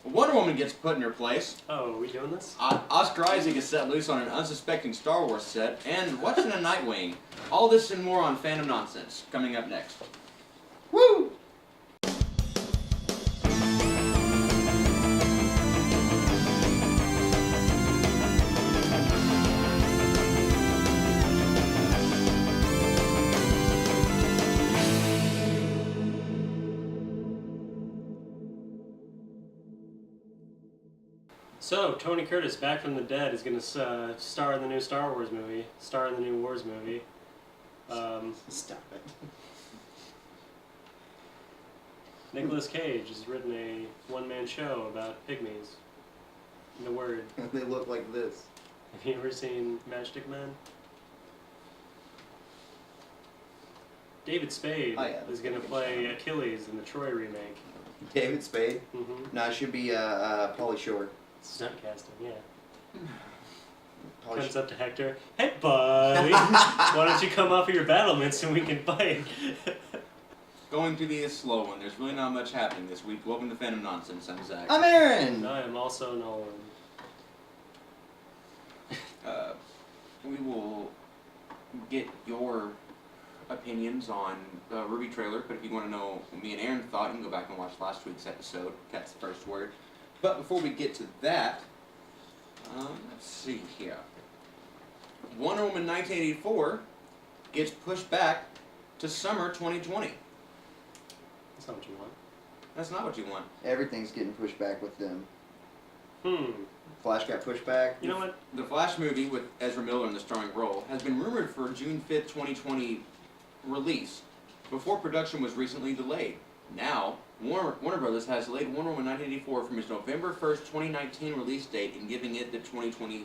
Wonder Woman gets put in her place. Oh, are we doing this? Oscar Isaac is set loose on an unsuspecting Star Wars set, and watching a Nightwing. All this and more on Fandom Nonsense, coming up next. Woo! So, Tony Curtis, back from the dead, is going to star in the new Star Wars movie, star in the new Wars movie. Stop it. Nicolas Cage has written a one-man show about pygmies. The word. They look like this. Have you ever seen Matchstick Men? David Spade is going to play Achilles in the Troy remake. David Spade? Mm-hmm. No, it should be Pauly Shore. Stunt casting, yeah. Pauly Comes up to Hector. Hey, buddy! Why don't you come off of your battlements and we can fight? Going to be a slow one. There's really not much happening this week. Welcome to Fandom Nonsense. I'm Zach. I'm Aaron! And I am also Nolan. We will get your opinions on the Ruby trailer, but if you want to know what me and Aaron thought, you can go back and watch last week's episode. That's the first word. But before we get to that, let's see here. Wonder Woman 1984 gets pushed back to summer 2020. That's not what you want. That's not what you want. Everything's getting pushed back with them. Flash got pushed back. You know what? The Flash movie with Ezra Miller in the starring role has been rumored for June 5th, 2020 release, before production was recently delayed. Now, Warner Brothers has delayed Wonder Woman 1984 from its November 1st, 2019 release date and giving it the 2020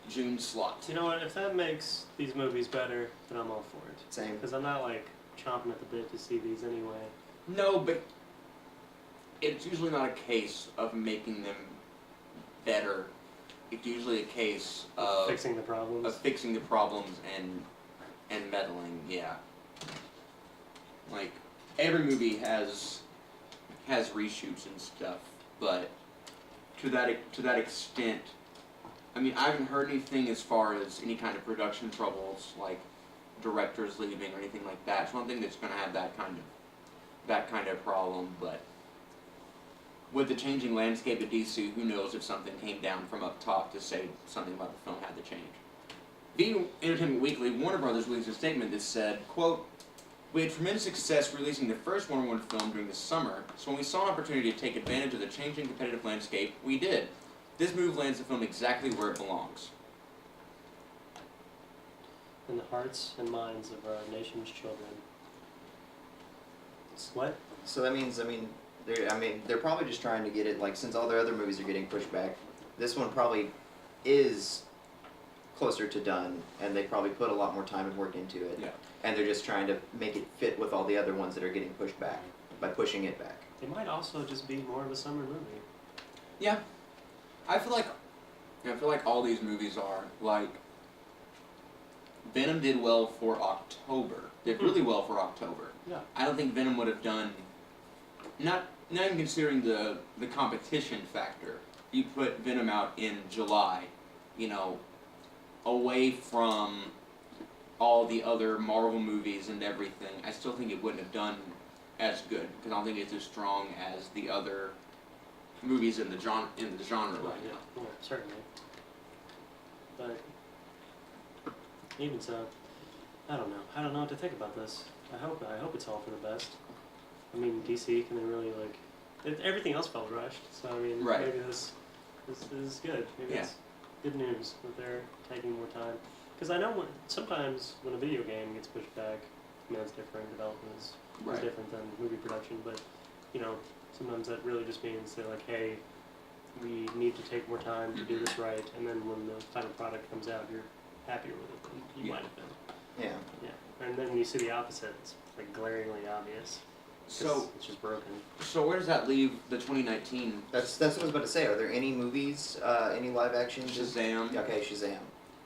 June slot. You know what? If that makes these movies better, then I'm all for it. Same. Because I'm not, like, chomping at the bit to see these anyway. No, but it's usually not a case of making them better. It's usually a case of fixing the problems. And meddling, yeah. Like, every movie has reshoots and stuff, but to that extent, I mean, I haven't heard anything as far as any kind of production troubles, like directors leaving or anything like that. It's one thing that's going to have that kind of problem, but with the changing landscape of DC, who knows if something came down from up top to say something about the film had to change. Being Entertainment Weekly, Warner Brothers released a statement that said, quote, "We had tremendous success releasing the first Wonder Woman film during the summer, so when we saw an opportunity to take advantage of the changing competitive landscape, we did. This move lands the film exactly where it belongs." In the hearts and minds of our nation's children. What? So that means, they're probably just trying to get it, like, since all their other movies are getting pushed back, this one probably is closer to done, and they probably put a lot more time and work into it. Yeah. And they're just trying to make it fit with all the other ones that are getting pushed back by pushing it back. It might also just be more of a summer movie. Yeah. I feel like all these movies are, like, Venom did well for October. Did really well for October. Yeah. I don't think Venom would have done, not even considering the competition factor. You put Venom out in July, away from all the other Marvel movies and everything, I still think it wouldn't have done as good, because I don't think it's as strong as the other movies in the genre right now. Yeah, certainly. But even so, I don't know. I don't know what to think about this. I hope it's all for the best. I mean, DC, can they really, everything else felt rushed, so I mean, right. Maybe this is good. Maybe it's good news that they're taking more time. Because I know sometimes when a video game gets pushed back, it's different, development is different than movie production, but, sometimes that really just means they're like, hey, we need to take more time to do this right, and then when the final product comes out, you're happier with it than you might have been. Yeah. Yeah. And then when you see the opposite, it's like glaringly obvious. So it's just broken. So where does that leave the 2019? That's what I was about to say. Are there any movies, any live action? Shazam. Okay, Shazam.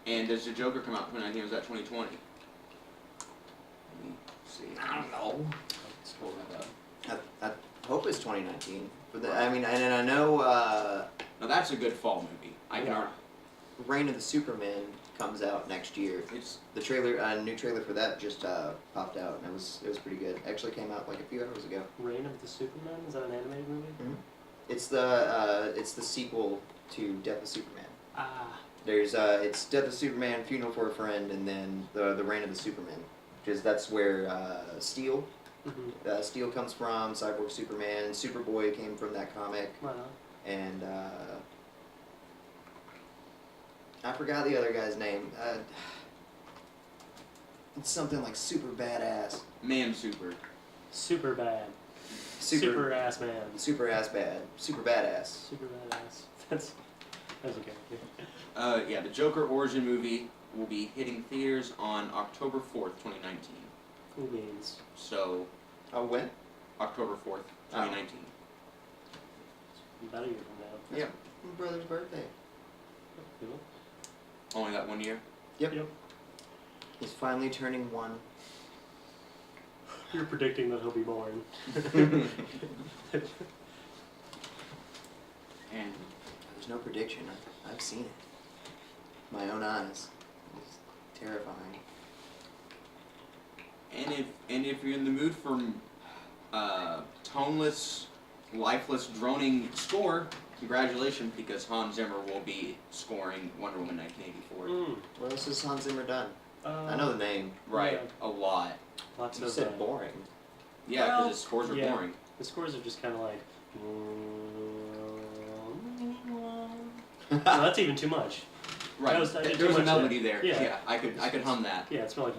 And does the Joker come out in 2019 or was that 2020? Let me see. I don't know. Let's pull that up. hope it's 2019. But I mean, and I know Now that's a good fall movie. I can Yeah. already. Reign of the Superman comes out next year. It's The trailer, new trailer for that just popped out, and it was pretty good. Actually came out like a few hours ago. Reign of the Superman? Is that an animated movie? It's the sequel to Death of Superman. Ah. There's it's Death of Superman, Funeral for a Friend, and then the Reign of the Superman, because that's where Steel Steel comes from. Cyborg Superman, Superboy came from that comic, Right on. and I forgot the other guy's name. It's something like Super Badass. Man Super. Super bad. Super Super ass man. Super ass bad. Super badass. Super badass. That's okay. Yeah, the Joker origin movie will be hitting theaters on October 4th, 2019. Cool beans. So, Oh, when? October 4th, 2019. About a year from now. Yeah, my brother's birthday. Cool. Only that 1 year? Yep. Yep. He's finally turning 1. You're predicting that he'll be born. And There's no prediction. I've seen it. My own eyes. It's terrifying. and if you're in the mood for toneless, lifeless, droning score, congratulations, because Hans Zimmer will be scoring Wonder Woman 1984. What else has Hans Zimmer done? I know the name. Right, Yeah. a lot. Lots You of said boring. Yeah, because Well, his scores are yeah. boring. The scores are just kind of like. No, that's even too much. Right, That was- I did there was too a much melody there. Yeah. I could hum that. Yeah, it's more like.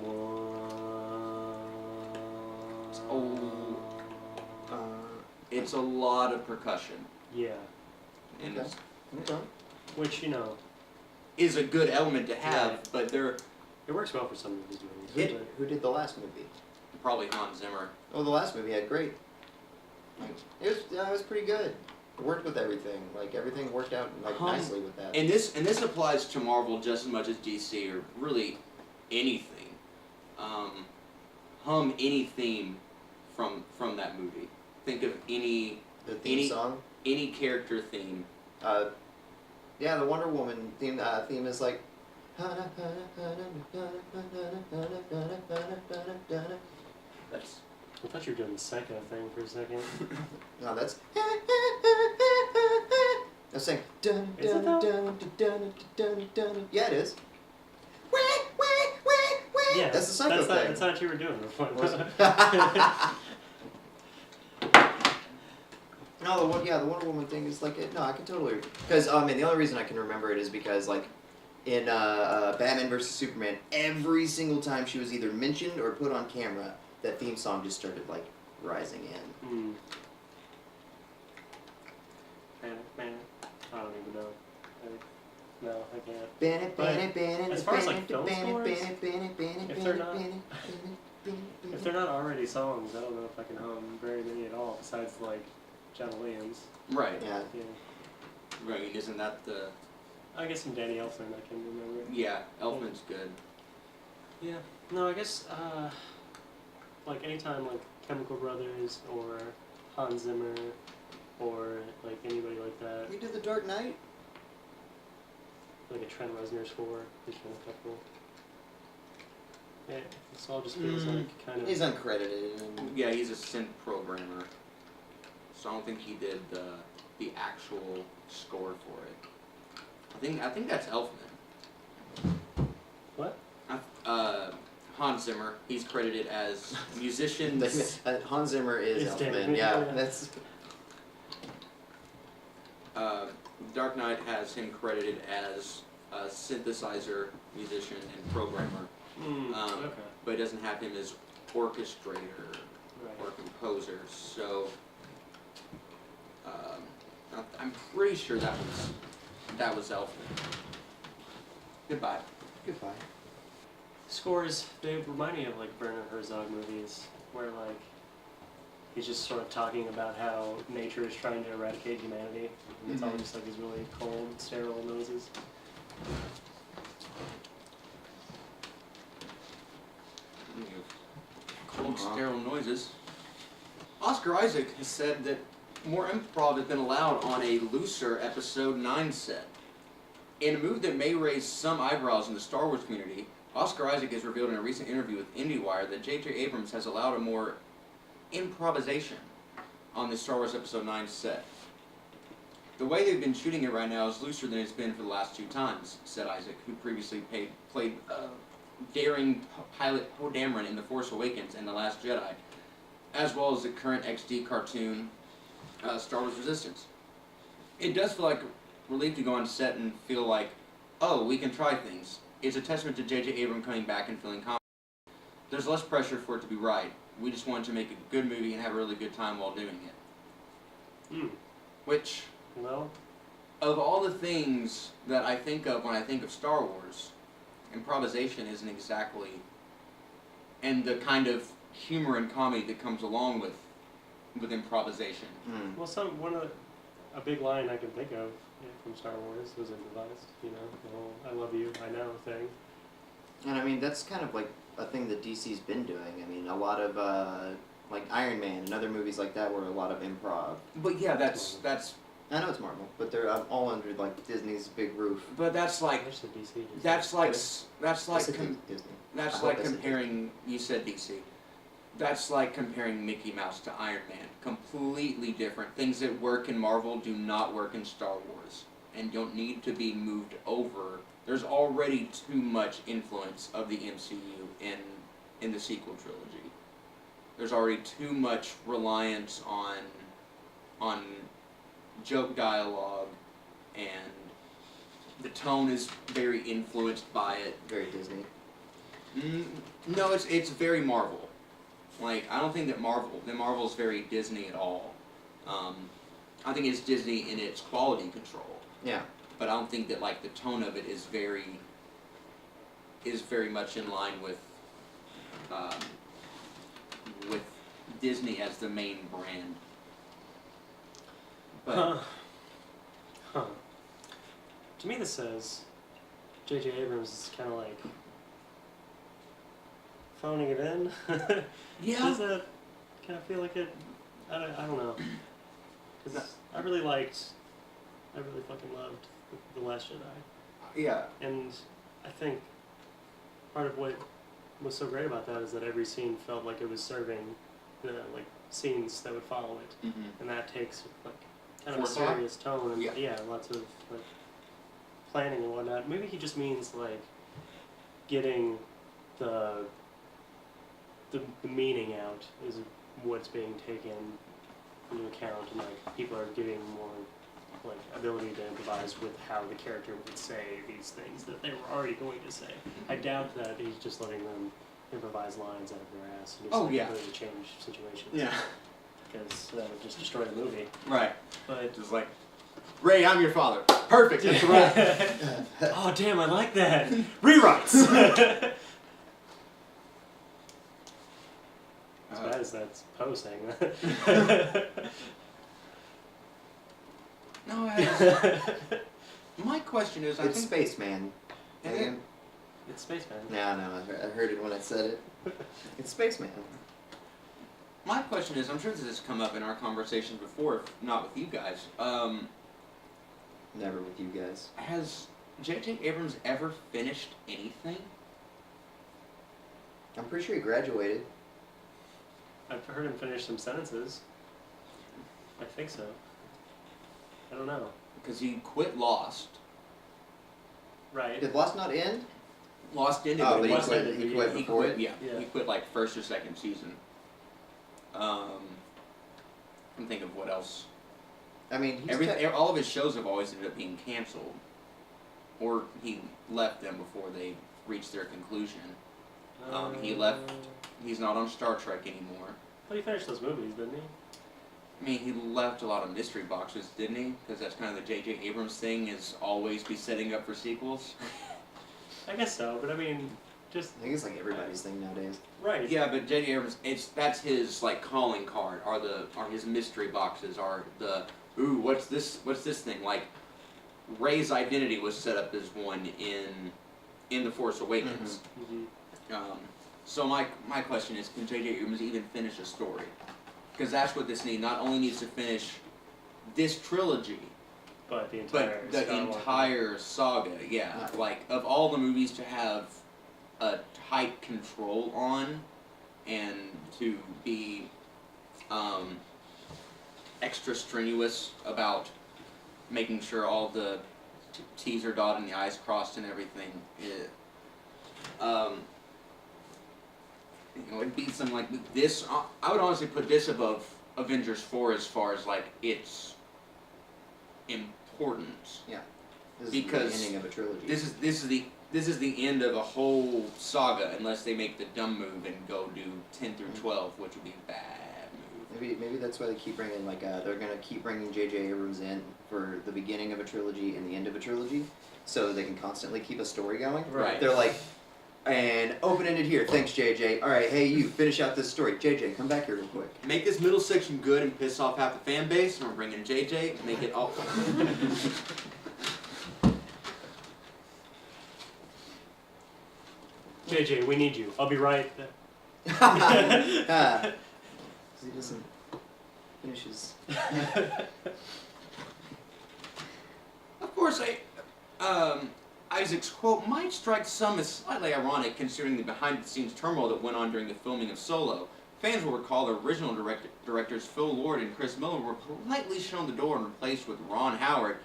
It's a lot of percussion, Yeah, and Okay. it's, Okay. which is a good element to have, Yeah. but they're it works well for some of these movies. Who did the last movie? probably Hans Zimmer. Oh, the last movie had great. It was pretty good. It worked with everything. Like everything worked out like nicely with that. And this applies to Marvel just as much as DC or really anything. Hum any theme from that movie. Think of any The theme song. any character theme. Yeah, the Wonder Woman theme is like. That's I thought you were doing the Psycho thing for a second. No, that's. I'm saying. Dun, Is it dun, though? dun, dun, dun, dun. Yeah, it is. Yeah, That's the Psycho thing. That's not what you were doing before. No, the Wonder Woman thing is like no, I can totally because the only reason I can remember it is because like in Batman vs Superman, every single time she was either mentioned or put on camera, that theme song just started like rising in. I don't even know. No, I can't. As far as, like, film scores, if they're not already songs, I don't know if I can hum very many at all besides like John Williams. right. Yeah. Yeah. Right. Isn't that the I guess some Danny Elfman I can remember. yeah? Elfman's good. Yeah. No, I guess like anytime like Chemical Brothers or Hans Zimmer or like anybody like that, We did the Dark Knight. like a Trent Reznor score, is kind of couple. Yeah, this all just feels like kind of. He's uncredited. And Yeah, he's a synth programmer, so I don't think he did the actual score for it. I think that's Elfman. What? Hans Zimmer. He's credited as musicians. Hans Zimmer is It's Elfman. David, Yeah, yeah. that's. Dark Knight has him credited as a synthesizer musician and programmer, Okay. but it doesn't have him as orchestrator Right. or composer. So I'm pretty sure that was Elfman. Goodbye. Goodbye. Scores, they remind me of like Werner Herzog movies where like he's just sort of talking about how nature is trying to eradicate humanity. And it's all just like these really cold, sterile noises. Cold, sterile noises. Oscar Isaac has said that more improv has been allowed on a looser Episode 9 set. In a move that may raise some eyebrows in the Star Wars community, Oscar Isaac has revealed in a recent interview with IndieWire that J.J. Abrams has allowed a more improvisation on the Star Wars Episode 9 set. The way they've been shooting it right now is looser than it's been for the last 2 times, said Isaac, who previously played daring pilot Poe Dameron in The Force Awakens and The Last Jedi, as well as the current XD cartoon Star Wars Resistance. It does feel like a relief to go on set and feel like, oh, we can try things. It's a testament to J.J. Abrams coming back and feeling confident. There's less pressure for it to be right. We just wanted to make a good movie and have a really good time while doing it. Which, Well, of all the things that I think of when I think of Star Wars, improvisation isn't exactly, and the kind of humor and comedy that comes along with improvisation. well, a big line I can think of from Star Wars was improvised. You know, the whole "I love you, I know" thing. And I mean, that's kind of like a thing that DC's been doing. I mean, a lot of like Iron Man and other movies like that were a lot of improv. But yeah, that's I know it's Marvel, but they're all under like Disney's big roof. but that's like I said DC. that's like Disney. that's I like hope I said comparing. You said DC. That's like comparing Mickey Mouse to Iron Man. Completely different. Things that work in Marvel do not work in Star Wars, and don't need to be moved over. There's already too much influence of the MCU in the sequel trilogy. There's already too much reliance on joke dialogue, and the tone is very influenced by it. Very Disney. No, it's very Marvel. Like, I don't think that Marvel's very Disney at all. I think it's Disney in its quality control. Yeah. But I don't think that like the tone of it is very much in line with Disney as the main brand. But To me, this says J.J. Abrams is kind of like phoning it in. yeah, Does that kind of feel like it? I don't know. Because I really fucking loved The Last Jedi. yeah, And I think part of what was so great about that is that every scene felt like it was serving like scenes that would follow it, and that takes like kind of a Forethought? serious tone and Yeah. lots of like planning and whatnot. Maybe he just means like getting the meaning out is what's being taken into account, and like people are getting more like ability to improvise with how the character would say these things that they were already going to say. I doubt that he's just letting them improvise lines out of their ass and just completely change situations. yeah, Because that would just destroy the movie. right. But Just like, Ray, I'm your father. Perfect. That's right. oh damn, I like that. Rewrites. As bad as that's Poe saying that. No, my question is, I It's think Spaceman. Is it? It's Spaceman. No, I heard it when I said it. It's Spaceman. my question is, I'm sure this has come up in our conversations before, if not with you guys. Never with you guys. Has J.J. Abrams ever finished anything? I'm pretty sure he graduated. I've heard him finish some sentences. I think so. I don't know. Because he quit Lost. Right. Did Lost not end? Lost ended, Oh, but but Lost he ended, quit yeah. before it? Yeah, Yeah. he quit like first or second season. I'm thinking of what else. I mean, he's All of his shows have always ended up being canceled, or he left them before they reached their conclusion. He left. He's not on Star Trek anymore. But he finished those movies, didn't he? I mean, he left a lot of mystery boxes, didn't he? Because that's kind of the J.J. Abrams thing, is always be setting up for sequels. I guess so, but I mean, just I think it's like everybody's thing nowadays. right. Yeah, but J.J. Abrams, that's his like calling card. Are his mystery boxes? Are the what's this thing? Like Rey's identity was set up as one in The Force Awakens. Mm-hmm. So my question is, can J.J. Abrams even finish a story? Because that's what this needs. Not only needs to finish this trilogy, But the entire but the Skywalker. entire saga. Yeah, Right. like of all the movies to have a tight control on, and to be extra strenuous about making sure all the T's are dotted and the I's crossed and everything. It'd be something like this. I would honestly put this above Avengers 4 as far as like its importance. This Because is the ending of a trilogy. This is the end of a whole saga, unless they make the dumb move and go do 10 through 12, which would be a bad move. Maybe that's why they keep bringing they're gonna keep bringing J.J. Abrams in for the beginning of a trilogy and the end of a trilogy, so they can constantly keep a story going. Right. They're like, and open-ended here. Thanks, J.J. All right, hey you, finish out this story. J.J., come back here real quick. Make this middle section good and piss off half the fan base, and we're bringing JJ. Make it all. JJ, we need you. I'll be right. Ah. He doesn't finish his. Of course, Isaac's quote might strike some as slightly ironic, considering the behind-the-scenes turmoil that went on during the filming of Solo. Fans will recall the original directors Phil Lord and Chris Miller were politely shown the door and replaced with Ron Howard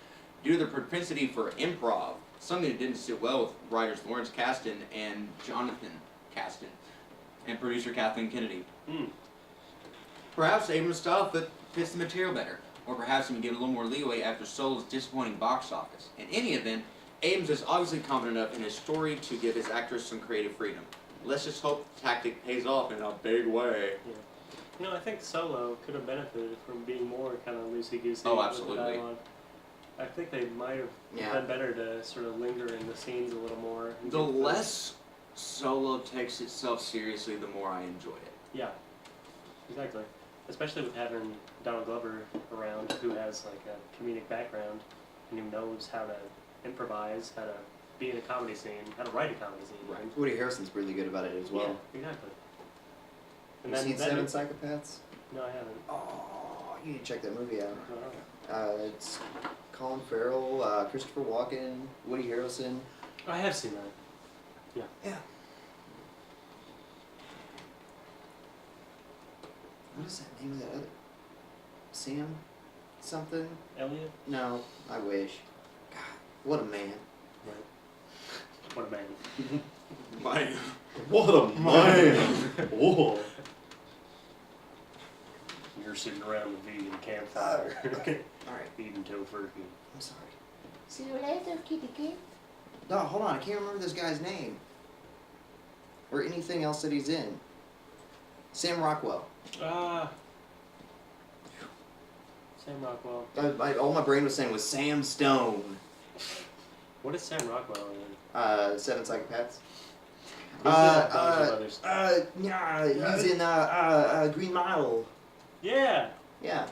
due to their propensity for improv, something that didn't sit well with writers Lawrence Kasdan and Jonathan Kasdan, and producer Kathleen Kennedy. Perhaps Abrams' style fits the material better, or perhaps he can give a little more leeway after Solo's disappointing box office. In any event, Abrams is obviously confident enough in his story to give his actress some creative freedom. Let's just hope the tactic pays off in a big way. You know, I think Solo could have benefited from being more kind of loosey-goosey. Oh, with the absolutely. dialogue. I think they might have done better to sort of linger in the scenes a little more. And The give less Solo takes itself seriously, the more I enjoy it. Yeah, exactly. Especially with having Donald Glover around, who has like a comedic background and who knows how to improvise, how to be in a comedy scene, how to write a comedy scene. Right. Woody Harrelson's really good about it as well. Yeah, exactly. Have you seen Seven Psychopaths? No, I haven't. Oh, you need to check that movie out. No. It's Colin Farrell, Christopher Walken, Woody Harrelson. I have seen that. Yeah. What is that name of that other? Sam? Something? Elliot? No, I wish. God, what a man. Right. What a man. Man. What a man! Whoa. You're sitting around the vegan campfire. Alright, Eating tofurkey. I'm sorry. See you later, kitty kid. No, hold on, I can't remember this guy's name. Or anything else that he's in. Sam Rockwell. Sam Rockwell. All my brain was saying was Sam Stone. What is Sam Rockwell in? Seven Psychopaths. He's in a bunch of others. Yeah, he's in Green Mile. Yeah. Yeah.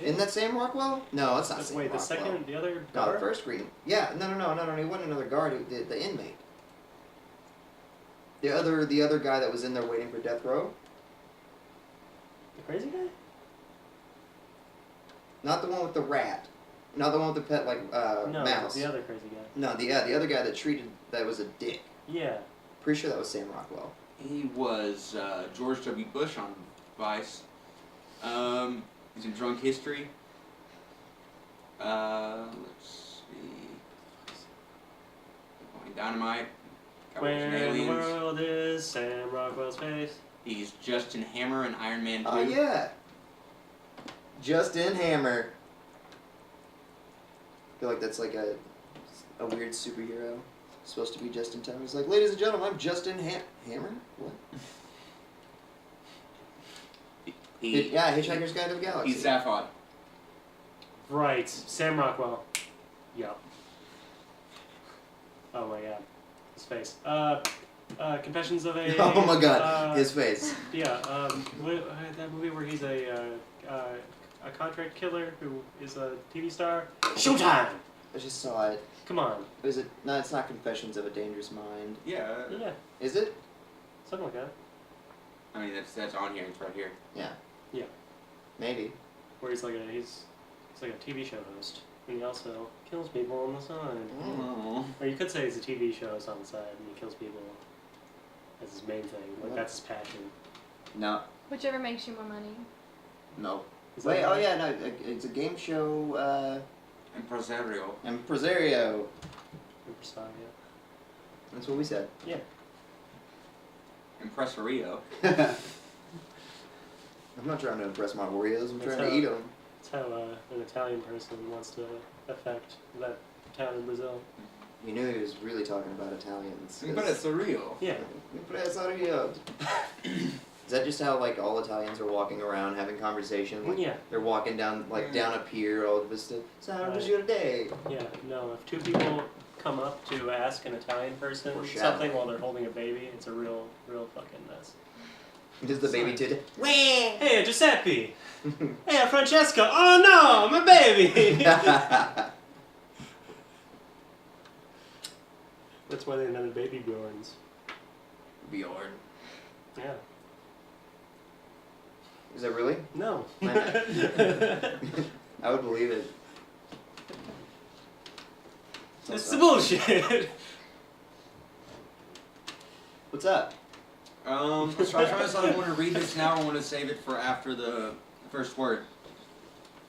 Isn't that Sam Rockwell? No, it's not Sam Wait, the Rockwell. second, the other No, the guard? first Green. Yeah, no, he wasn't another guard. The inmate. The other guy that was in there waiting for death row. The crazy guy? Not the one with the rat. Not the one with the pet No, mouse. the other crazy guy. No, the other guy that was a dick. Yeah. Pretty sure that was Sam Rockwell. He was George W. Bush on Vice. He's in Drunk History. Let's see. Dynamite. Cowboys and Where in the Aliens. world is Sam Rockwell's face? He's Justin Hammer in Iron Man 2. Oh yeah. Justin Hammer. I feel like that's like a weird superhero. Supposed to be Justin Hammer. He's like, ladies and gentlemen, I'm Justin Hammer. What? Hitchhiker's Guide to the Galaxy. He's Zaphod. Right, Sam Rockwell. Yup. Oh my god. His face. Confessions of a... Oh my god, his face. Yeah, that movie where he's a contract killer who is a TV star. Showtime! I just saw it. Come on. Is it? No, it's not Confessions of a Dangerous Mind. Yeah. Yeah, Is it? something like that. I mean, that's on here. It's right here. Yeah. Yeah. Maybe. where he's like a TV show host, and he also kills people on the side. Oh. Or you could say he's a TV show host on the side, and he kills people as his main thing. Like What? that's his passion. No. Whichever makes you more money. No. Is Wait, that oh right? yeah, no, it's a game show, Impresario. Impresario. Impresario. That's what we said. Yeah. Impresario. I'm not trying to impress my Oreos, I'm That's trying to how- eat them. That's how an Italian person wants to affect that town in Brazil. You knew he was really talking about Italians. 'cause- Impresario. Yeah. Impresario. Is that just how like all Italians are walking around having conversation? Like Yeah. they're walking down down a pier, all of a sudden. So how was your day? Yeah. No, if two people come up to ask an Italian person Or something shadowing. while they're holding a baby, it's a real fucking mess. Does the baby today? Hey, Giuseppe! Hey, Francesca! Oh no, my baby! That's why they invented baby Bjorns. Bjorn. Yeah. Is that really? No. I would believe it. It's the bullshit. So What's up? I was trying to decide if I want to read this now or want to save it for after the first word.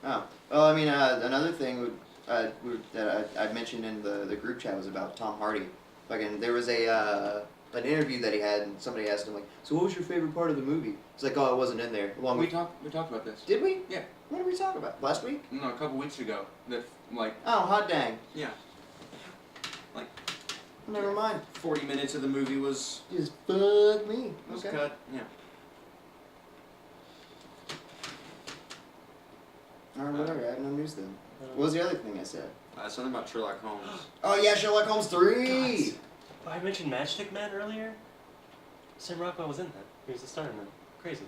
Oh, well, I mean, another thing that I mentioned in the group chat was about Tom Hardy. Fucking, there was an interview that he had, and somebody asked him like, "So what was your favorite part of the movie?" It's like, "Oh, it wasn't in there." Along We with, talked about this. did we? Yeah. What did we talk about? Last week? No, a couple weeks ago. That like Oh, hot dang. yeah, Never mind. 40 minutes of the movie was Just fuck me. Okay. cut. Yeah. Alright, whatever. I have no news then. What was the other thing I said? Something about Sherlock Holmes. Oh yeah, Sherlock Holmes 3. I mentioned Matchstick Men earlier. Sam Rockwell was in that. He was the star in that. Crazy.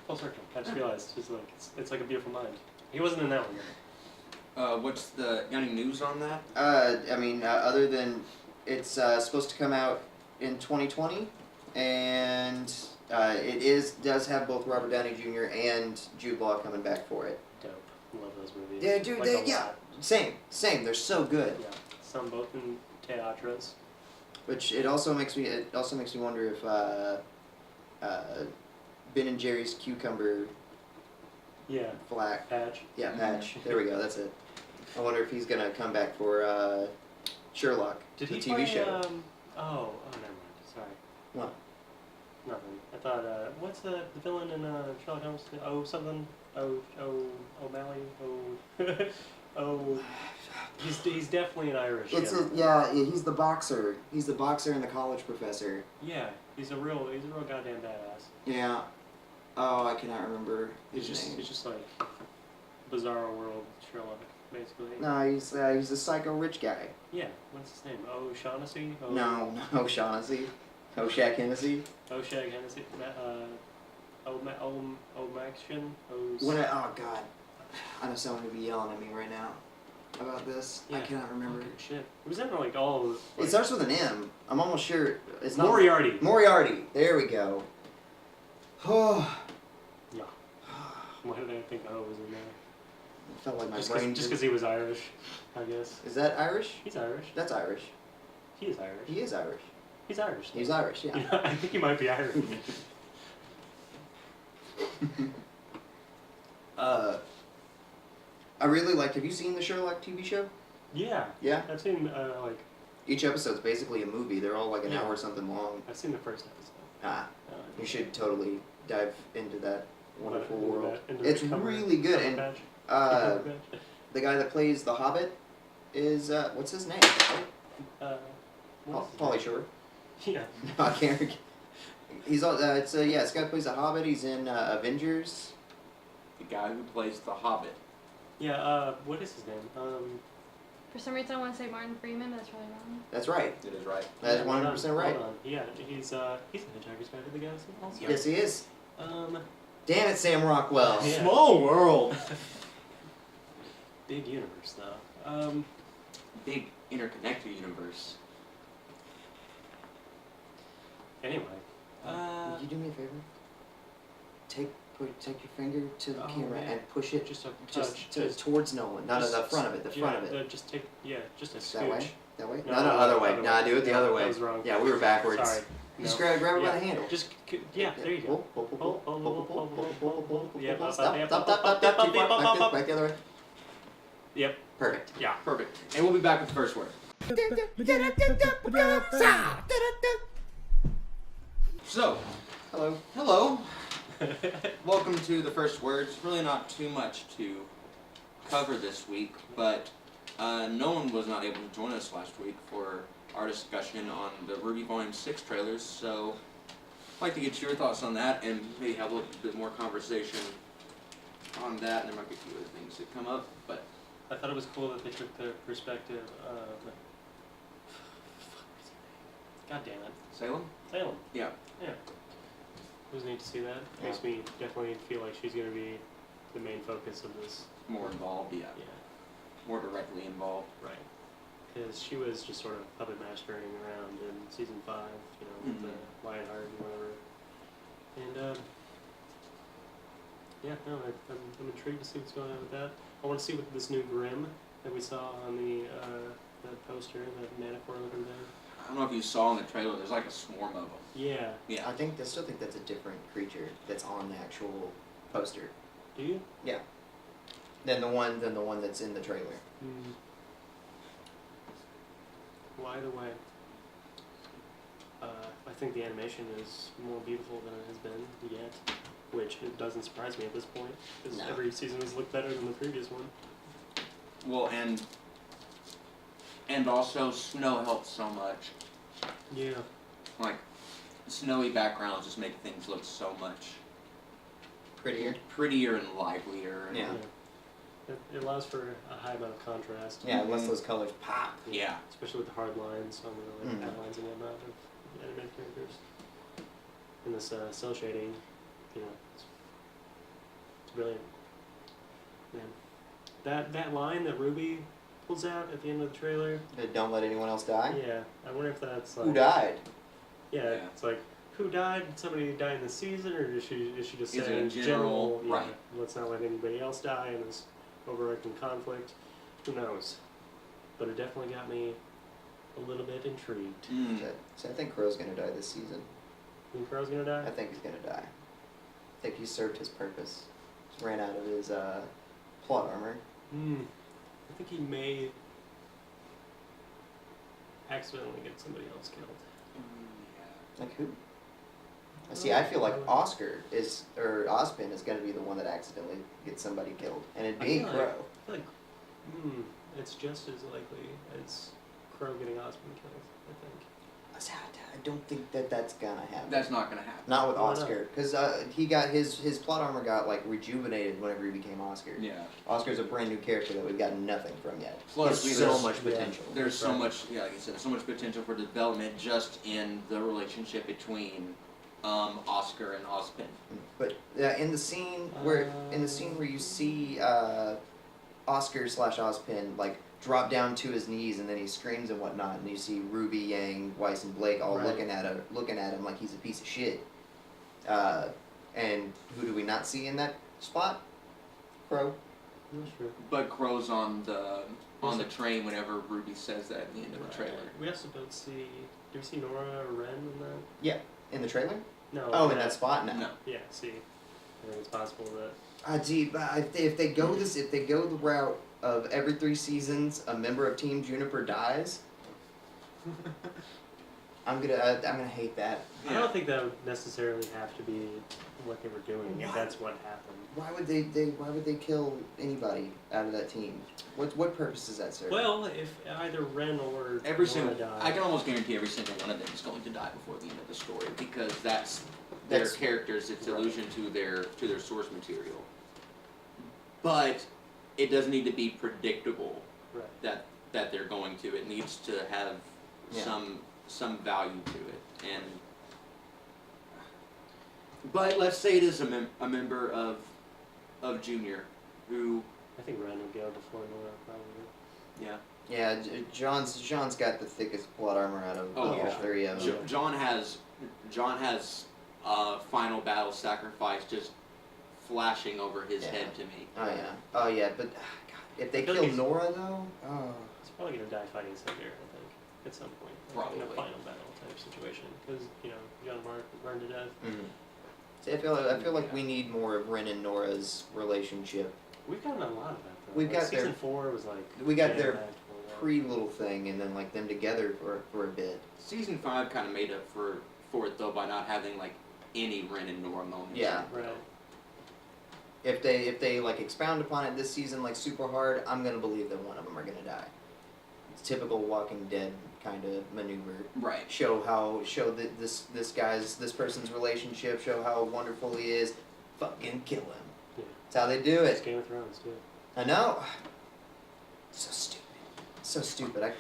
Full circle. I just realized. It's like it's like a beautiful mind. He wasn't in that one though. What's the any news on that? I mean, other than it's supposed to come out in 2020, and it does have both Robert Downey Jr. and Jude Law coming back for it. Dope. Love those movies. Yeah, dude, Like a yeah, lot. same. They're so good. Yeah. Some both in teatras. Which it also makes me wonder if Ben and Jerry's cucumber Yeah. flack. Patch. Yeah, Patch. There we go. That's it. I wonder if he's gonna come back for Sherlock, Did the he TV play, show. Oh, never mind. Sorry. What? Nothing. I thought, what's the villain in Sherlock Holmes? Oh, something. O'Malley. He's definitely an Irish. He's the boxer. He's the boxer and the college professor. Yeah, he's a real goddamn badass. Yeah. Oh, I cannot remember his He's name. just like Bizarro World Sherlock, basically. No, he's a psycho rich guy. Yeah, what's his name? O'Shaughnessy? No, Shaughnessy. Shaq Hennessy. O'Shag Hennessy? O'Maxion? Oh God, I know someone would be yelling at me right now about this. I Yeah. cannot remember. Fucking shit. It was in like all of It starts with an M. I'm almost sure it's not Moriarty. Moriarty. There we go. Oh. Yeah. Why did I think O was in there? I felt like my Just brain. because he was Irish, I guess. Is that Irish? He's Irish. That's Irish. He is Irish. He is Irish. He's Irish. He's Irish. Yeah. I think he might be Irish. I really liked. Have you seen the Sherlock TV show? Yeah. Yeah. I've seen like Each episode's basically a movie. They're all like an Yeah. hour or something long. I've seen the first episode. You should totally dive into that wonderful Into world. that- into the It's cover- really good. cover And badge. uh, Cover badge. the guy that plays the Hobbit is what's his name? What is his Pauly name? Shore. Yeah. No, I can't. He's all. It's this guy plays the Hobbit. He's in Avengers. The guy who plays the Hobbit. Yeah. What is his name? For some reason, I want to say Martin Freeman, but that's probably wrong. That's right. It is right. That is Yeah, hold on, 100% right. Hold on. Yeah, he's a Hitchhiker's Guide to the Galaxy also. Yes, he is. Um. Damn it, Sam Rockwell. Yeah. Small world. Big universe though. Big interconnected universe. Anyway. Would you do me a favor? take your finger to the Oh, camera yeah. and push it Just a just touch. towards Nolan. No, Just the front of it. The front of it. Just take, just a scooch. That way? That way? No, No, no, other way. other Nah, way. do it the No, other way. that was wrong. Yeah, we were backwards. Sorry. Just No. grab her by Yeah. the handle. Just, yeah, there you go. Stop. Back the other way. Yep. Perfect. Yeah. Perfect. And we'll be back with the first word. So, hello. Welcome to the first word. It's really not too much to cover this week, but Nolan was not able to join us last week for our discussion on the Ruby Volume 6 trailers, so I'd like to get your thoughts on that and maybe have a little bit more conversation on that, and there might be a few other things that come up, but I thought it was cool that they took the perspective of. God damn it. Salem? Salem. Yeah. Yeah. It was neat to see that. Yeah. Makes me definitely feel like she's going to be the main focus of this. More involved, yeah. Yeah. More directly involved. Right. Because she was just sort of puppet mastering around in season 5, you know, with the Lionheart and whatever. And, yeah, no, I'm intrigued to see what's going on with that. I want to see what this new Grim that we saw on the poster, the Manticore looking thing. I don't know if you saw in the trailer, there's like a swarm of them. Yeah. Yeah. I still think that's a different creature that's on the actual poster. Do you? Yeah. Than the one that's in the trailer. Mm. Well, either way, I think the animation is more beautiful than it has been yet, which it doesn't surprise me at this point, because No. every season has looked better than the previous one. Well, and also snow helps so much. Yeah. Like, snowy backgrounds just make things look so much prettier and livelier. And Yeah. It allows for a high amount of contrast. Yeah, unless those colors pop. Yeah. Especially with the hard lines on the Mhm. outlines and whatnot of animated characters. And this cell shading, you know, it's brilliant. Man. That line that Ruby pulls out at the end of the trailer. Don't let anyone else die. Yeah, I wonder if that's like. Who died? Yeah, Yeah. it's like who died? Did somebody die in the season, or is she just Is it saying in general? Yeah, Right. let's not let anybody else die in this overarching conflict. Who knows? But it definitely got me a little bit intrigued. So I think Crow's gonna die this season. Think Crow's gonna die? I think he's gonna die. I think he served his purpose. Just ran out of his plot armor. I think he may accidentally get somebody else killed. Like who? See, I feel like Ozpin is gonna be the one that accidentally gets somebody killed, and it'd be I Crow. feel like it's just as likely as Crow getting Ozpin killed, I think. I don't think that's gonna happen. That's not gonna happen. Not with Why not? Oscar, because he got his plot armor got like rejuvenated whenever he became Oscar. Yeah. Oscar's a brand new character that we've got nothing from yet. Plus, There's there's- so much potential. There's so much, yeah, like you said, so much potential for development just in the relationship between Oscar and Ozpin. But in the scene where you see Oscar / Ozpin like drop down to his knees and then he screams and whatnot, and you see Ruby, Yang, Weiss, and Blake all Right. looking at him like he's a piece of shit. And who do we not see in that spot? Crow. That's true. But Crow's on the train whenever Ruby says that at the end of the trailer. We also don't see. Do we see Nora or Ren in that? Yeah, in the trailer. No. Oh, in that spot now. No. Yeah. See, I think it's possible that. Gee, but if they go the route of every 3 seasons a member of Team Juniper dies, I'm gonna hate that. I don't think that would necessarily have to be what they were doing if that's what happened. Why would they kill anybody out of that team? What purpose does that serve? Well, if either Ren or Every Nora single, die, I can almost guarantee every single one of them is going to die before the end of the story because that's their characters. It's allusion to their source material. But it doesn't need to be predictable right. that they're going to. It needs to have some value to it. But let's say it is a member of Junior who. I think Ren would go before Nora probably. Yeah. Yeah, John's got the thickest plot armor out of all 3 of them. John has final battle sacrifice just flashing over his Yeah. head to me. Oh yeah, but God, if they I feel kill like he's- Nora though, oh. He's probably gonna die fighting Cinder, I think, at some point. Like, in a Probably. final battle type situation, because John Mark burned to death. Mm-hmm. See, I feel like we need more of Ren and Nora's relationship. We've gotten a lot of that though. We've Like, got their- season 4 was like we got their jam-packed full of that. Pre-little thing, and then like them together for a bit. Season 5 kind of made up for it though by not having like any Ren and Nora moments. Yeah. Right. If they like expound upon it this season like super hard, I'm gonna believe that one of them are gonna die. It's typical Walking Dead kind of maneuver. Right. Show this person's relationship. Show how wonderful he is. Fucking kill him. Yeah. That's how they do It's it. Game of Thrones too. I know. So stupid. So stupid.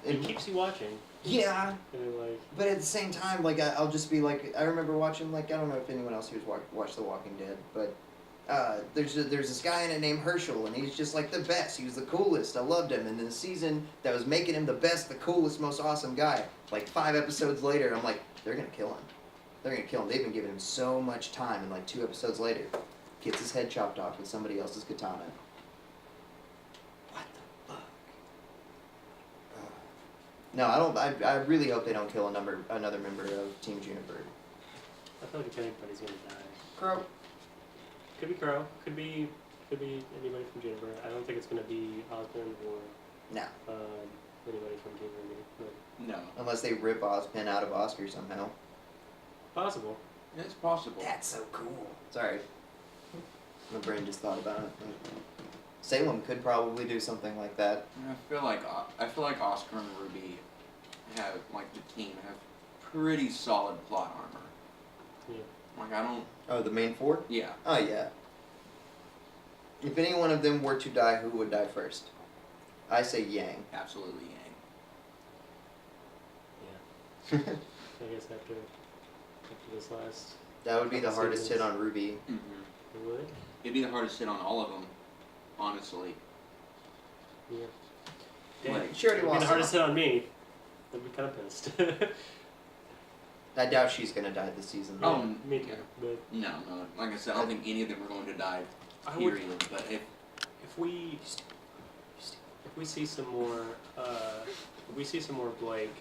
It keeps you watching. Yeah. And you're like, But at the same time, like I'll just be like, I remember watching like I don't know if anyone else here's watched The Walking Dead, but there's this guy in it named Herschel, and he's just like the best. He was the coolest. I loved him. And then the season that was making him the best, the coolest, most awesome guy. Like 5 episodes later, I'm like, they're gonna kill him. They're gonna kill him. They've been giving him so much time, and like 2 episodes later, gets his head chopped off with somebody else's katana. What the fuck? No, I don't. I really hope they don't kill another member of Team Juniper. I feel like if anybody's gonna die. Crow. Could be Crow. Could be anybody from Juniper. I don't think it's gonna be Osmond or No. anybody from Team Ruby. But No. Unless they rip Ozpin out of Oscar somehow. possible. It's possible. That's so cool. Sorry. My brain just thought about it. Salem could probably do something like that. I feel like Oscar and Ruby have like the team have pretty solid plot armor. Yeah. Like I don't. Oh, the main 4? Yeah. Oh, yeah. If any one of them were to die, who would die first? I say Yang. Absolutely Yeah. I guess after this last, That would be the Couple hardest hit seasons. on Ruby. Yang. Mm-hmm. it would. It'd be the hardest hit on all of them, honestly. Yeah. Like, She already It'd be lost the a hardest lot. hit on me. I'd be kind of pissed. I doubt she's gonna die this season. Oh, Yeah, me too. yeah. But No. Like I said, I don't think any of them are going to die. I would, Period. But if if we see some more, Blake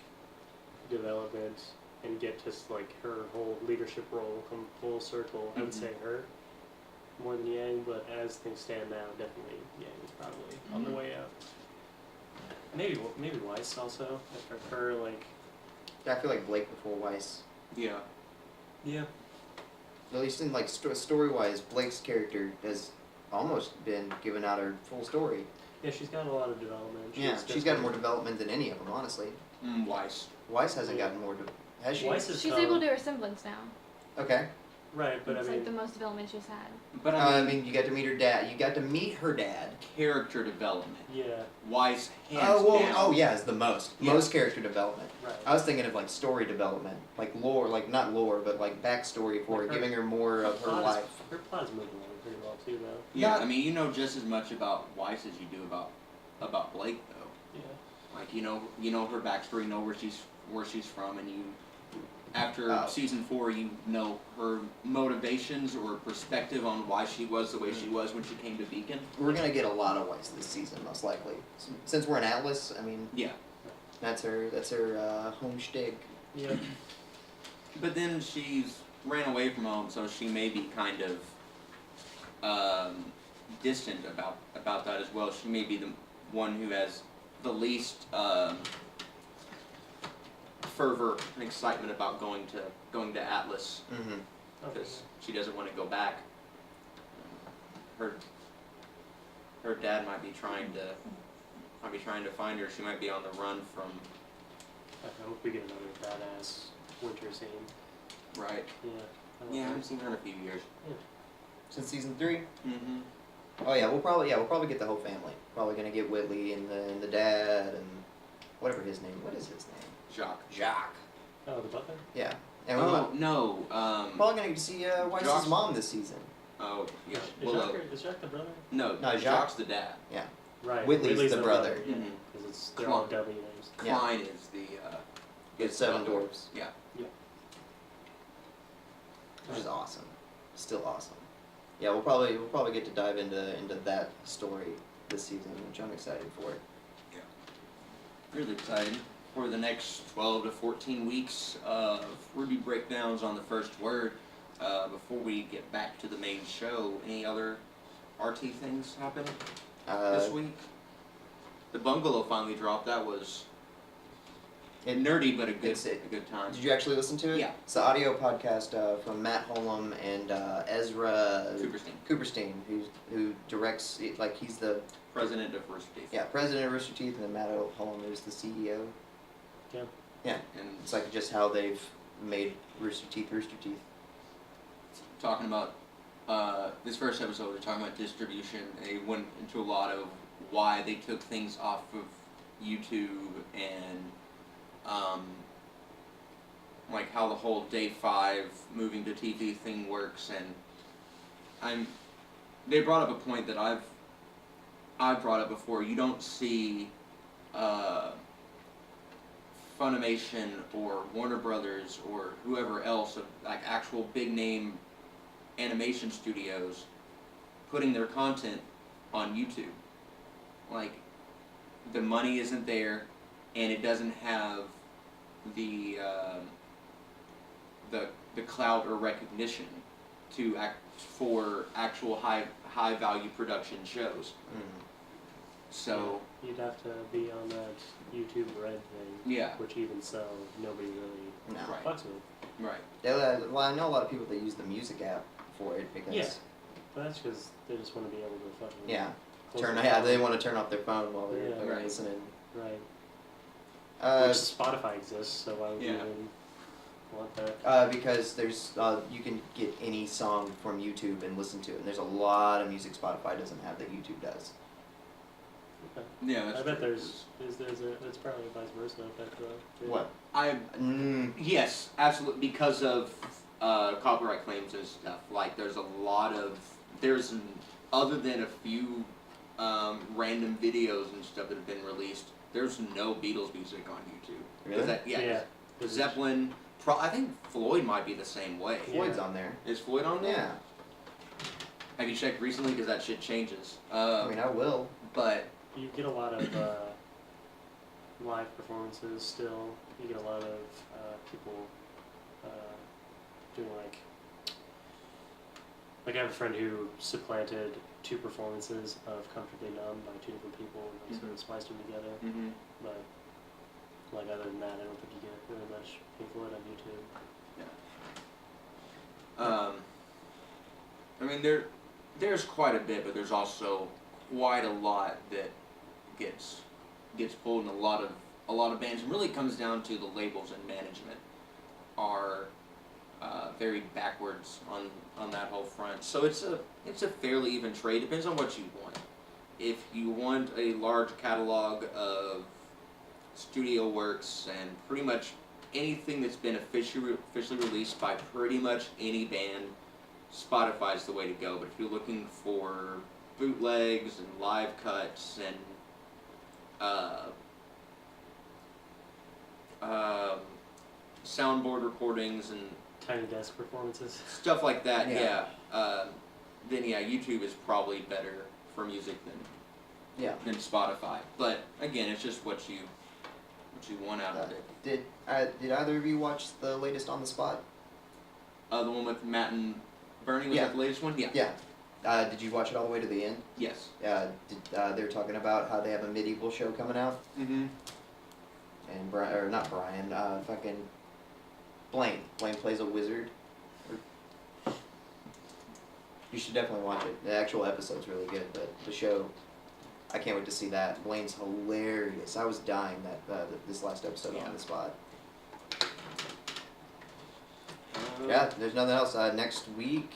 development and get just like her whole leadership role come full circle, I would Mhm. say her more than Yang. But as things stand now, definitely Yang is probably on the Mhm. way out. Maybe Weiss also after her like. I feel like Blake before Weiss. yeah. Yeah. At least in like story-wise, Blake's character has almost been given out her full story. Yeah, she's got a lot of development. Yeah, she's got more development than any of them, honestly. Weiss. Weiss hasn't Yeah. gotten more. Has she? Weiss has She's come- able to do her semblance now. Okay. Right, but It's I like the mean, most development she's had. But I mean, you got to meet her dad. You got to meet her dad. character development. yeah, Weiss hands down. Oh yeah, it's the most. Yeah. Most character development. right. I was thinking of like story development, like lore, like not lore, but like backstory for Like her, her- giving her more of her plot life. Her plot is moving along pretty well too, though. Yeah, Not- I mean, you know just as much about Weiss as you do about Blake, though. Yeah. Like you know her backstory, know where she's from, and you after Oh. season 4, you know her motivations or perspective on why she was the way she was when she came to Beacon. We're gonna get a lot of Weiss this season, most likely. Since we're in Atlas, I mean, Yeah, that's her home shtick. Yeah. but then she's ran away from home, so she may be kind of distant about that as well. She may be the one who has the least fervor and excitement about going to Atlas Mm-hmm. because she doesn't want to go back. Her dad might be trying to find her. She might be on the run from I hope we get another badass winter scene. right. Yeah. Yeah, I haven't seen her in a few years. Since season 3. Mm-hmm. Oh yeah, we'll probably get the whole family. Probably gonna get Whitley and the dad and whatever his name. What is his name? Jacques. Jacques. Oh, the butler. Yeah. And we Oh might, no. probably gonna get to see Weiss's Jacques- mom this season. Oh yeah. Is Jacques the brother? No, No, Jacques the dad. Right. Whitley's the brother. Yeah, Mhm. because they're all Clone. W names. Yeah. Klein is the It's Seven Dwarfs. Yeah. Which is awesome. Still awesome. yeah, we'll probably get to dive into that story this season, which I'm excited for. Really excited for the next 12 to 14 weeks of Ruby breakdowns on the first word. Before we get back to the main show, any other RT things happen this week? The Bungalow finally dropped. That was nerdy, but a good time. Did you actually listen to it? Yeah. It's the audio podcast from Matt Holm and Ezra Cooperstein, who directs it, like he's the president of Rooster Teeth. Yeah, president of Rooster Teeth, and then Matt Holm is the CEO. Yeah. Yeah, and it's like just how they've made Rooster Teeth. Talking about this first episode, we're talking about distribution. They went into a lot of why they took things off of YouTube and like how the whole day 5 moving to TV thing works. And they brought up a point that I've brought up before. You don't see Funimation or Warner Brothers or whoever else, like actual big name animation studios, putting their content on YouTube. Like, the money isn't there, and it doesn't have the clout or recognition for actual high value production shows. So yeah, you'd have to be on that YouTube Red thing. Yeah. Which even so, nobody really Right. fucks with. Right. Well, I know a lot of people that use the music app for it because Yeah. But that's because they just want to be able to fucking yeah, they want to turn off their phone while they're Right. listening. Right. Which Spotify exists, so why would you even want that? Because there's you can get any song from YouTube and listen to it, and there's a lot of music Spotify doesn't have that YouTube does. Okay. Yeah, that's I bet true. it's probably vice versa effect though. Too. What? Yes, absolutely, because of copyright claims and stuff. Like, other than a few random videos and stuff that have been released, there's no Beatles music on YouTube. Really? Yeah. Zeppelin. I think Floyd might be the same way. Floyd's on there. Is Floyd on there? Yeah. Have you checked recently? Because that shit changes. I mean, I will. But you get a lot of live performances still. You get a lot of people doing like I have a friend who supplanted 2 performances of Comfortably Numb by 2 different people and sort of spliced them together. mm-hmm. But like other than that, I don't think you get really much Pink Floyd on YouTube. I mean, there's quite a bit, but there's also quite a lot that gets pulled in a lot of bands, and really comes down to the labels and management are very backwards on that whole front. So it's a fairly even trade. Depends on what you want. If you want a large catalog of studio works and pretty much anything that's been officially released by pretty much any band, Spotify's the way to go. But if you're looking for bootlegs and live cuts and soundboard recordings and Tiny desk performances. stuff like that, then YouTube is probably better for music than Spotify. But again, it's just what you want out of it. Did either of you watch the latest On the Spot? The one with Matt and Bernie, was that the latest one? Yeah. Yeah. Did you watch it all the way to the end? Yes. They were talking about how they have a medieval show coming out, Mm-hmm. and fucking Blaine. Blaine plays a wizard. You should definitely watch it. The actual episode's really good, but the show, I can't wait to see that. Blaine's hilarious. I was dying this last episode On the Spot. There's nothing else. Next week,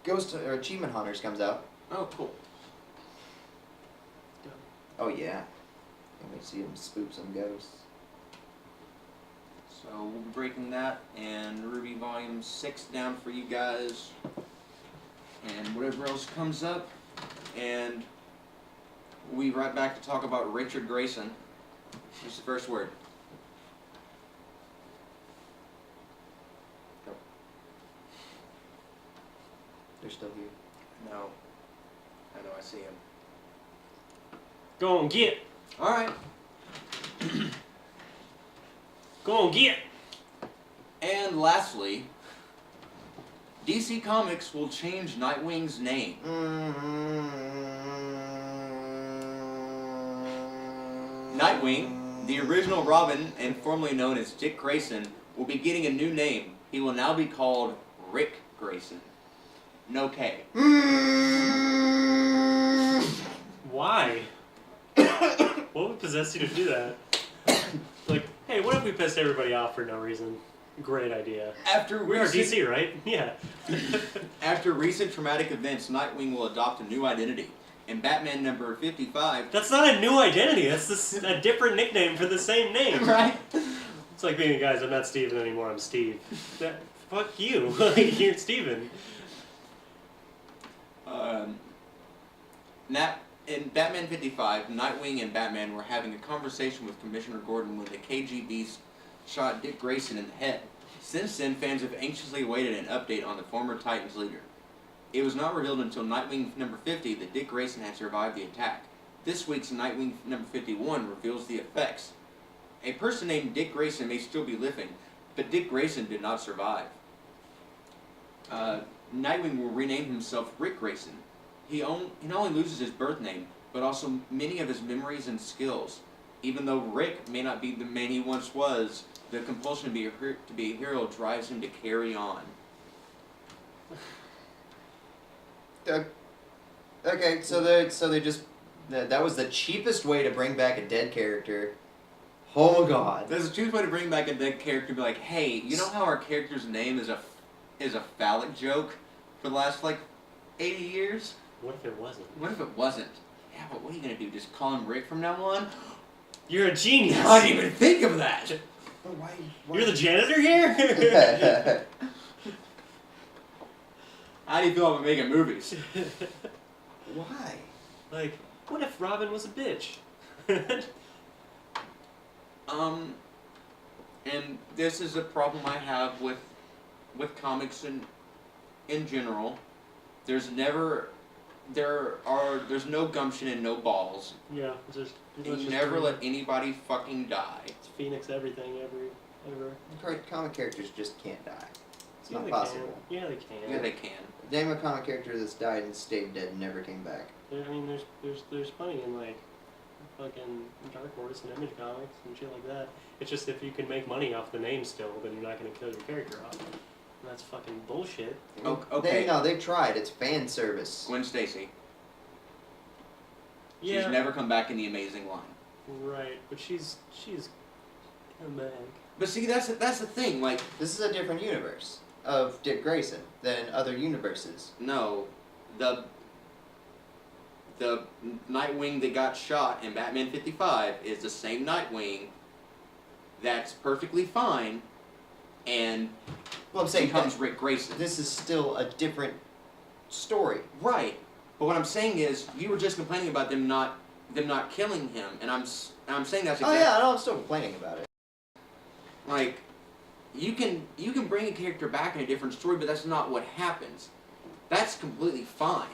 Ghost or Achievement Hunters comes out. Oh, cool. Oh yeah. Can't wait to see him spook some ghosts. So we'll be breaking that and Ruby Volume 6 down for you guys. And whatever else comes up. And we'll be right back to talk about Richard Grayson. Just the first word. They're still here. No. I know, I see him. Go on, get. Alright. Go on, get. And lastly, DC Comics will change Nightwing's name. Nightwing, the original Robin and formerly known as Dick Grayson, will be getting a new name. He will now be called Rick Grayson. No K. Why? What would possess you to do that? Like, hey, what if we pissed everybody off for no reason? Great idea. We are DC, right? Yeah. After recent traumatic events, Nightwing will adopt a new identity. In Batman number 55... That's not a new identity. That's a different nickname for the same name. Right? It's like being, guys, I'm not Steven anymore, I'm Steve. Fuck you. You're Steven. In Batman 55, Nightwing and Batman were having a conversation with Commissioner Gordon when the KGB shot Dick Grayson in the head. Since then, fans have anxiously awaited an update on the former Titans leader. It was not revealed until Nightwing number 50 that Dick Grayson had survived the attack. This week's Nightwing number 51 reveals the effects. A person named Dick Grayson may still be living, but Dick Grayson did not survive. Nightwing will rename himself Rick Grayson. He not only loses his birth name, but also many of his memories and skills. Even though Rick may not be the man he once was, the compulsion to be a hero drives him to carry on. Okay, so they just that was the cheapest way to bring back a dead character. Oh my god. There's a cheapest way to bring back a dead character and be like, hey, you know how our character's name is a phallic joke for the last 80 years? What if it wasn't? What if it wasn't? Yeah, but what are you gonna do? Just call him Rick from now on? You're a genius. I didn't even think of that. But why? You're the janitor here? How do you feel about making movies? Why? Like, what if Robin was a bitch? And this is a problem I have with comics in general. There's no gumption and no balls. Yeah, just You never let anybody fucking die. It's Phoenix everything ever. Comic characters just can't die. It's Yeah, not they possible. Can. Yeah, they can. Yeah, they can. Name a comic character that's died and stayed dead and never came back. I mean, there's plenty in fucking Dark Horse and Image Comics and shit like that. It's just if you can make money off the name still, then you're not gonna kill your character off. And that's fucking bullshit. Okay. They tried. It's fan service. Gwen Stacy. Yeah. She's never come back in the Amazing line. Right, but she's come back. But see, that's the thing. This is a different universe of Dick Grayson than other universes. No, the Nightwing that got shot in Batman 55 is the same Nightwing that's perfectly fine and Well, I'm saying becomes Rick Grayson. this is still a different story. Right. But what I'm saying is, you were just complaining about them not killing him, and I'm saying that's exactly. Oh yeah, no, I'm still complaining about it. Like, you can bring a character back in a different story, but that's not what happens. That's completely fine.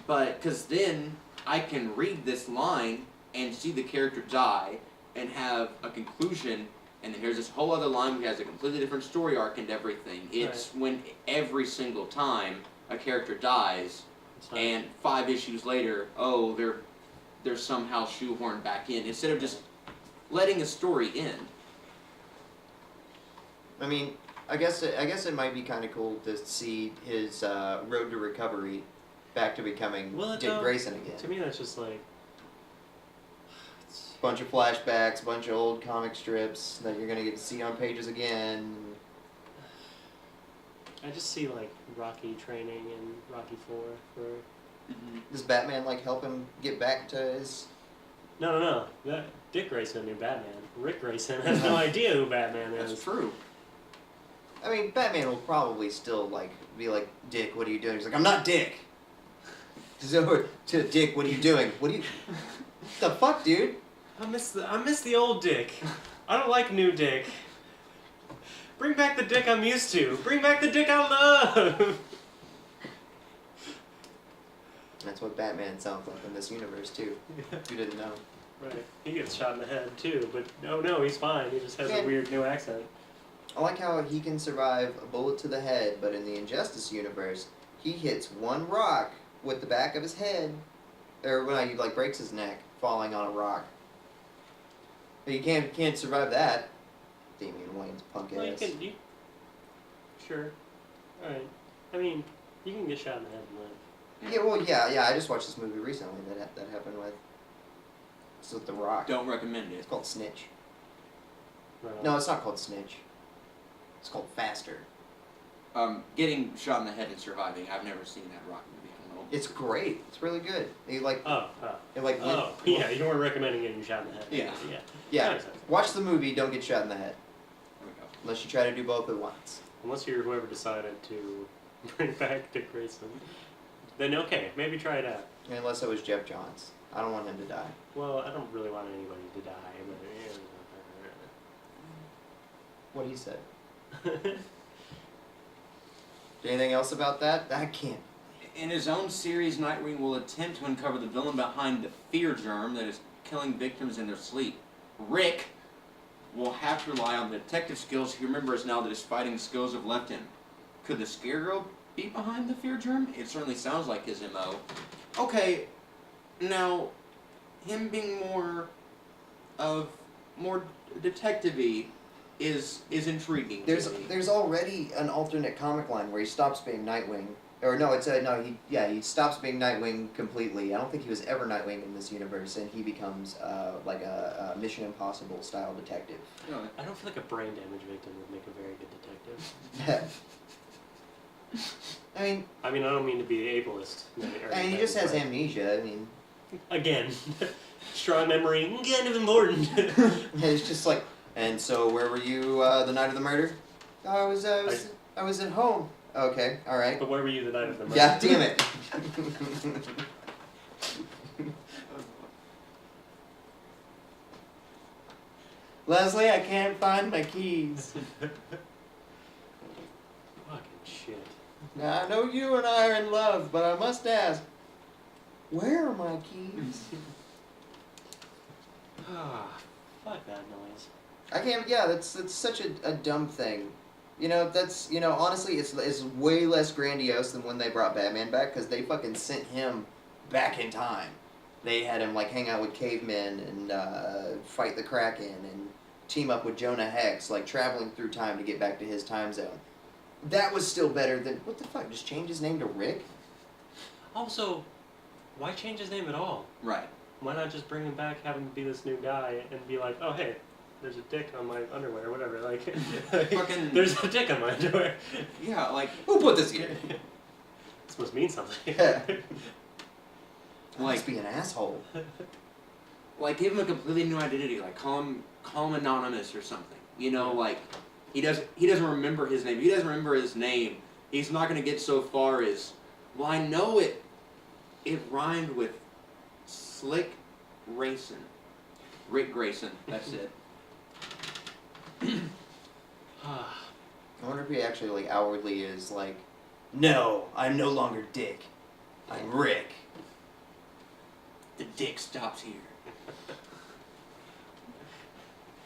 But, because then I can read this line and see the character die and have a conclusion, and then here's this whole other line which has a completely different story arc and everything. It's when every single time a character dies, and 5 issues later, oh, they're somehow shoehorned back in, instead of just letting a story end. I mean, I guess it might be kind of cool to see his road to recovery back to becoming Dick Grayson again. To me, that's just like Bunch of flashbacks, bunch of old comic strips that you're gonna get to see on pages again. I just see Rocky training in Rocky 4 for. Mm-hmm. Does Batman help him get back to his? No. That Dick Grayson knew Batman. Rick Grayson has no idea who Batman is. That's true. I mean, Batman will probably still be like, Dick, what are you doing? He's like, I'm not Dick. So to Dick, what are you doing? What the fuck, dude? I miss the old Dick. I don't like new Dick. Bring back the Dick I'm used to. Bring back the Dick I love. That's what Batman sounds like in this universe too. You didn't know. Right. He gets shot in the head too, but no, he's fine. He just has Yeah. a weird new accent. I like how he can survive a bullet to the head, but in the Injustice universe, he hits one rock with the back of his head, or when he like breaks his neck falling on a rock. But he can't survive that. Damian Wayne's punk Well, ass. Sure. Alright. I mean, you can get shot in the head and live. Yeah, well, yeah. I just watched this movie recently that happened with. It's with The Rock. Don't recommend it. It's called Snitch. Right on. No, it's not called Snitch. It's called Faster. Getting shot in the head and surviving. I've never seen that Rock movie. I don't know. It's great. It's really good. He like Oh. it like went- Oh, yeah, you weren't recommending getting shot in the head. Yeah. Yeah. yeah. That makes sense. Watch the movie. Don't get shot in the head There we go. unless you try to do both at once. Unless you're whoever decided to bring back Dick Grayson. Then okay, maybe try it out. Unless it was Jeff Johns. I don't want him to die. Well, I don't really want anybody to die. What he said. Anything else about that? I can't. In his own series, Nightwing will attempt to uncover the villain behind the fear germ that is killing victims in their sleep. Rick will have to rely on the detective skills he remembers now that his fighting skills have left him. Could the Scaregirl be behind the fear germ? It certainly sounds like his MO. Okay, now, him being more detective-y is intriguing to me. There's already an alternate comic line where he stops being Nightwing. Or no, he stops being Nightwing completely. I don't think he was ever Nightwing in this universe, and he becomes like a Mission Impossible style detective. No, I don't feel like a brain damage victim would make a very good detective. I I don't mean to be ableist. mean, he just has amnesia. I mean, Again, strong memory, kind of important. it's just like. And so, where were you the night of the murder? I was at home. Okay, all right. But where were you the night of the murder? Yeah, damn it. Leslie, I can't find my keys. Fucking shit. Now, I know you and I are in love, but I must ask, where are my keys? Ah, fuck that noise. I can't. Yeah, that's such a dumb thing. That's honestly, it's way less grandiose than when they brought Batman back because they fucking sent him back in time. They had him like hang out with cavemen and fight the Kraken and team up with Jonah Hex, like traveling through time to get back to his time zone. That was still better than what the fuck? Just change his name to Rick? Also, why change his name at all? right. Why not just bring him back, have him be this new guy, and be like, oh hey, there's a dick on my underwear or whatever. Like, Fucking- there's a dick on my underwear. Yeah, like Who put this here? This must mean something. Must be an asshole. like give him a completely new identity. Like call him anonymous or something. Like he doesn't remember his name. If he doesn't remember his name, he's not gonna get so far as, well, I know it rhymed with Slick Grayson. Rick Grayson, that's it. I wonder if he actually like outwardly is like, no, I'm no longer Dick. I'm Rick. The dick stops here.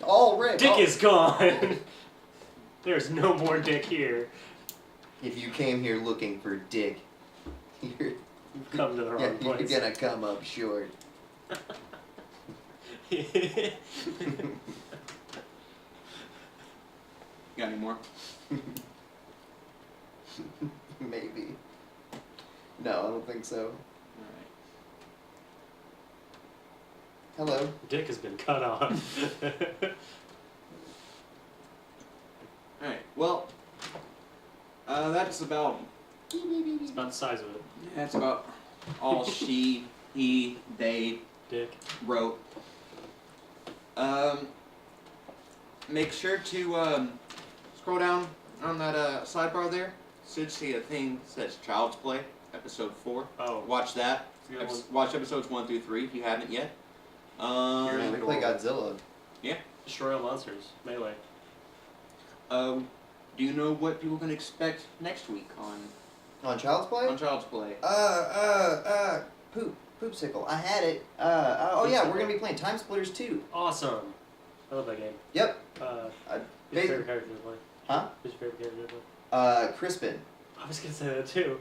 All Rick. Dick all- is gone. There's no more dick here. If you came here looking for Dick, you're You've come to the wrong you're place. gonna come up short. Got any more? Maybe. No, I don't think so. Alright. Hello. Dick has been cut off. Alright, well, that's about It's about the size of it. that's about all she, he, they Dick. wrote. Make sure to scroll down on that sidebar there. Should see a thing that says Child's Play, episode 4. Oh. Watch that. It's a good one. Watch episodes 1 through 3 if you haven't yet. We play Godzilla. Destroy all monsters. Melee. Do you know what people can expect next week on On Child's Play? Child's Play? Poopsicle. I had it. Oh yeah, we're gonna be playing Time Splitters 2. Awesome. I love that game. Yep. Who's your Basi- favorite character to play? Huh? Who's your favorite character to play? Crispin. I was gonna say that too.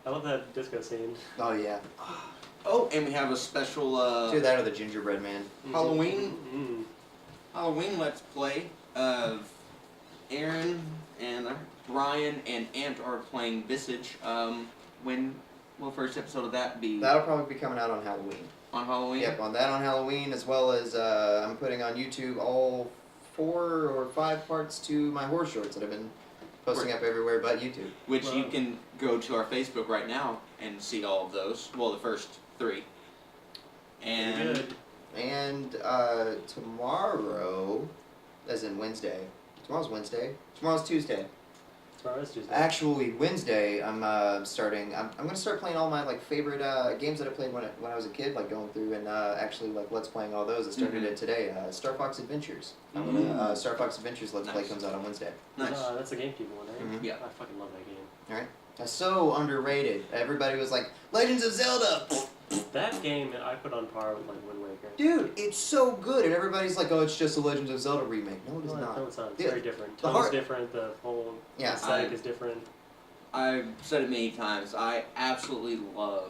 I love that disco scene. Oh yeah. Oh, and we have a special Do that or the Gingerbread Man. Halloween Mm-hmm. Halloween Let's Play of Aaron and Brian and Ant are playing Visage. When will the first episode of that be? That'll probably be coming out on Halloween. On Halloween? Yep, on that on Halloween, as well as I'm putting on YouTube all 4 or 5 parts to my horror shorts that I've been posting up everywhere but YouTube. Which you Wow. can go to our Facebook right now and see all of those. Well, the first 3. And Good. And tomorrow, as in Wednesday. Tomorrow's Wednesday. Tomorrow's Tuesday. Tomorrow's Tuesday. Actually, Wednesday, I'm starting. I'm gonna start playing all my like favorite games that I played when I was a kid, like going through and actually like let's playing all those. I started it today. Star Fox Adventures. I'm gonna Star Fox Adventures Let's Play Nice. comes out on Wednesday. nice. That's the GameCube one, right? Mhm. Yeah. I fucking love that game. All right. That's so underrated. Everybody was like, Legends of Zelda. That game I put on par with like Wind Waker. Dude, it's so good, and everybody's like, oh, it's just a Legends of Zelda remake. No, it is No, not. no, it's not. It's Yeah. very different. The Tone's heart- different. The whole Yeah, aesthetic is different. I've said it many times. I absolutely love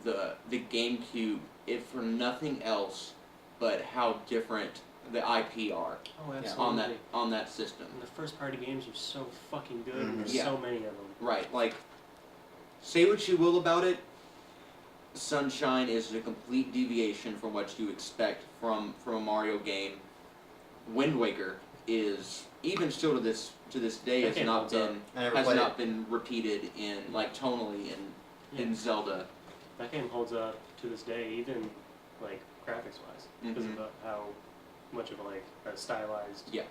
the GameCube, if for nothing else, but how different the IP are Oh, absolutely. on that system. And the first party games are so fucking good. And Mhm. there's Yeah. so many of them. Right, like, say what you will about it, Sunshine is a complete deviation from what you expect from a Mario game. Wind Waker is, even still to this day, That has game not holds up. been I never has played not been repeated in like tonally in Zelda. That game holds up to this day, even like graphics wise, because Mhm. of how much of like a stylized Yeah.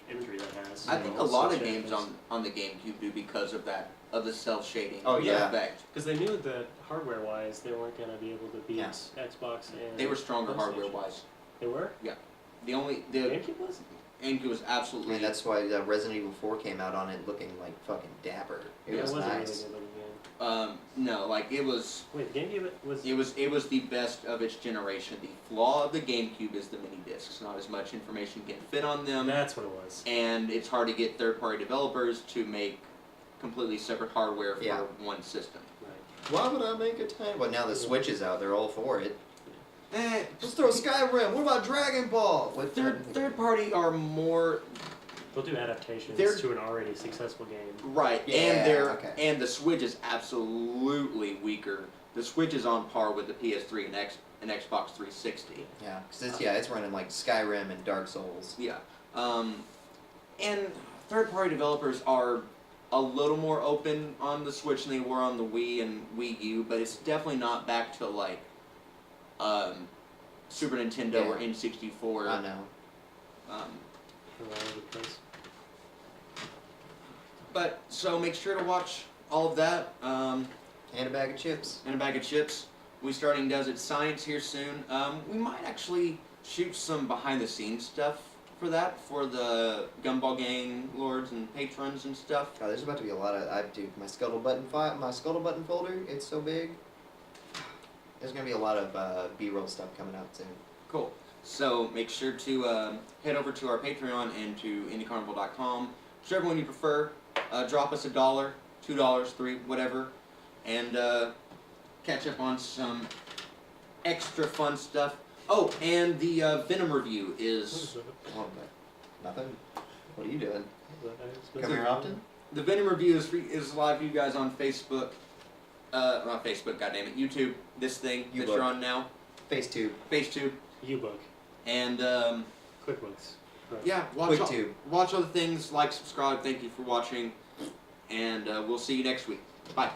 imagery that has. I you think know, a lot of such games as- on the GameCube do because of that, of the self shading Oh, yeah. effect. Because they knew that hardware-wise, they weren't going to be able to beat Yeah. Xbox and. They were stronger PlayStation. hardware wise. They were. The GameCube was. GameCube was I absolutely mean, that's why Resident Evil 4 came out on it looking like fucking dapper. It Yeah, was it was nice. a really good looking game. no, like it was Wait, the GameCube was. it was the best of its generation. The flaw of the GameCube is the mini discs. Not as much information can fit on them, That's what it was. and it's hard to get third party developers to make completely separate hardware for Yeah. one system. Right. Why would I make a time? Well, now the Switch is out. They're all for it. Eh, Let's throw Skyrim. What about Dragon Ball? What third party are more They'll do adaptations They're- to an already successful game. right, Yeah, okay. and the Switch is absolutely weaker. The Switch is on par with the PS3 and Xbox 360. Yeah, because it's running like Skyrim and Dark Souls. Yeah. And third-party developers are a little more open on the Switch than they were on the Wii and Wii U, but it's definitely not back to like Super Nintendo or Yeah. N64. I know. Um, All over the place. but so make sure to watch all of that And a bag of chips. and a bag of chips. We starting Desert Science here soon. We might actually shoot some behind-the-scenes stuff for that, for the Gumball Gang lords and patrons and stuff. God, there's about to be a lot of. My Scuttlebutton folder. It's so big. There's gonna be a lot of B-roll stuff coming out soon. Cool. So make sure to head over to our Patreon and to indiecarnival.com. Whichever one you prefer. Drop us $1, $2, $3, whatever, and catch up on some extra fun stuff. Oh, and the Venom review What is is that? Oh, nothing. What are you doing? What Come here often? the Venom review is live for you guys on Facebook. Not Facebook, goddammit, YouTube. This thing that YouBook. you're on now, FaceTube. FaceTube, U-Book. and QuickBooks. Right. yeah, watch QuickTube. watch other things, like, subscribe. Thank you for watching, and we'll see you next week. Bye.